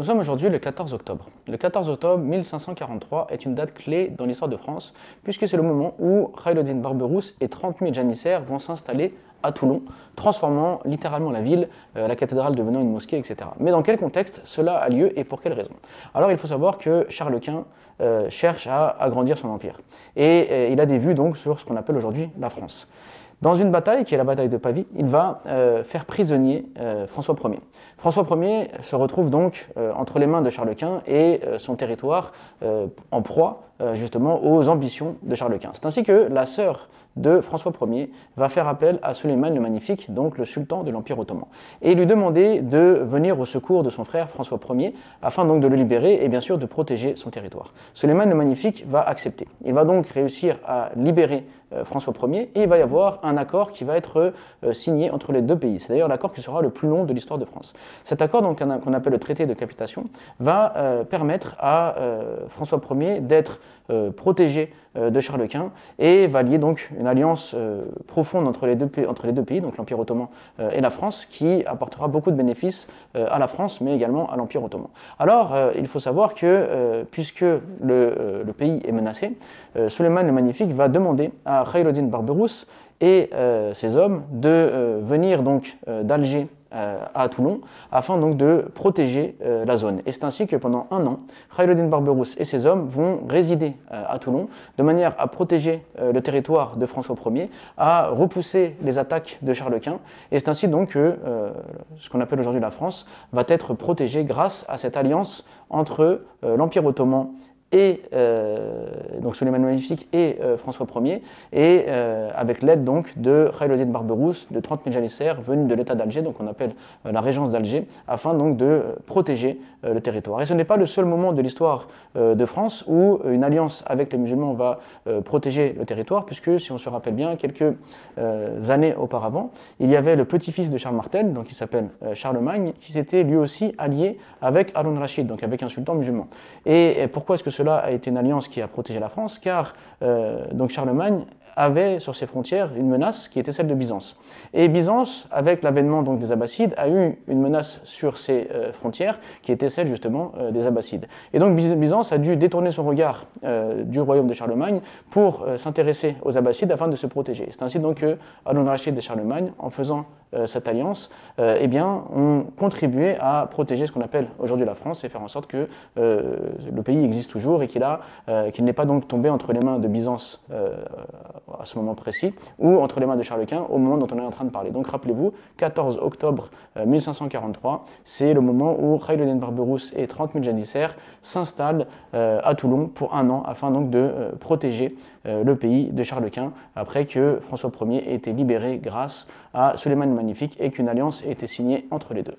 Nous sommes aujourd'hui le 14 octobre. Le 14 octobre 1543 est une date clé dans l'histoire de France, puisque c'est le moment où Khaireddin Barberousse et 30 000 janissaires vont s'installer à Toulon, transformant littéralement la ville, la cathédrale devenant une mosquée, etc. Mais dans quel contexte cela a lieu et pour quelles raisons? Alors il faut savoir que Charles Quint cherche à agrandir son empire. Et il a des vues donc sur ce qu'on appelle aujourd'hui la France. Dans une bataille, qui est la bataille de Pavie, il va faire prisonnier François Ier. François Ier se retrouve donc entre les mains de Charles Quint et son territoire en proie justement aux ambitions de Charles Quint. C'est ainsi que la sœur de François Ier va faire appel à Sulayman le Magnifique, donc le sultan de l'Empire ottoman, et lui demander de venir au secours de son frère François Ier, afin donc de le libérer et bien sûr de protéger son territoire. Sulayman le Magnifique va accepter. Il va donc réussir à libérer François Ier, et il va y avoir un accord qui va être signé entre les deux pays. C'est d'ailleurs l'accord qui sera le plus long de l'histoire de France. Cet accord, donc, qu'on appelle le traité de capitation, va permettre à François Ier d'être protégé de Charles Quint et va lier donc une alliance profonde entre les deux pays, donc l'Empire ottoman et la France, qui apportera beaucoup de bénéfices à la France, mais également à l'Empire ottoman. Alors, il faut savoir que, puisque le pays est menacé, Sulayman le Magnifique va demander à Khaireddin Barberousse et ses hommes de venir donc d'Alger à Toulon, afin donc de protéger la zone. Et c'est ainsi que pendant un an, Khaireddin Barberousse et ses hommes vont résider à Toulon, de manière à protéger le territoire de François Ier, à repousser les attaques de Charles Quint, et c'est ainsi donc que ce qu'on appelle aujourd'hui la France va être protégée grâce à cette alliance entre l'Empire ottoman et donc Sulayman le Magnifique et François Ier, et avec l'aide donc de Khaireddin Barberousse, de 30 000 janissaires venus de l'État d'Alger, donc on appelle la régence d'Alger, afin donc de protéger le territoire. Et ce n'est pas le seul moment de l'histoire de France où une alliance avec les musulmans va protéger le territoire, puisque si on se rappelle bien, quelques années auparavant, il y avait le petit-fils de Charles Martel, donc qui s'appelle Charlemagne, qui s'était lui aussi allié avec Haroun Rachid, donc avec un sultan musulman. Et pourquoi est-ce que cela a été une alliance qui a protégé la France? Car donc Charlemagne avait sur ses frontières une menace qui était celle de Byzance. Et Byzance, avec l'avènement donc des Abbassides, a eu une menace sur ses frontières qui était celle justement des Abbassides. Et donc Byzance a dû détourner son regard du royaume de Charlemagne pour s'intéresser aux Abbassides afin de se protéger. C'est ainsi donc que Haroun Rachid et Charlemagne, en faisant cette alliance, eh bien, ont contribué à protéger ce qu'on appelle aujourd'hui la France et faire en sorte que le pays existe toujours et qu'il n'est pas donc tombé entre les mains de Byzance à ce moment précis, ou entre les mains de Charles Quint au moment dont on est en train de parler. Donc rappelez-vous, 14 octobre 1543, c'est le moment où Khaireddin Barberousse et 30 000 janissaires s'installent à Toulon pour un an, afin donc de protéger le pays de Charles Quint, après que François Ier ait été libéré grâce à Sulayman le Magnifique et qu'une alliance ait été signée entre les deux.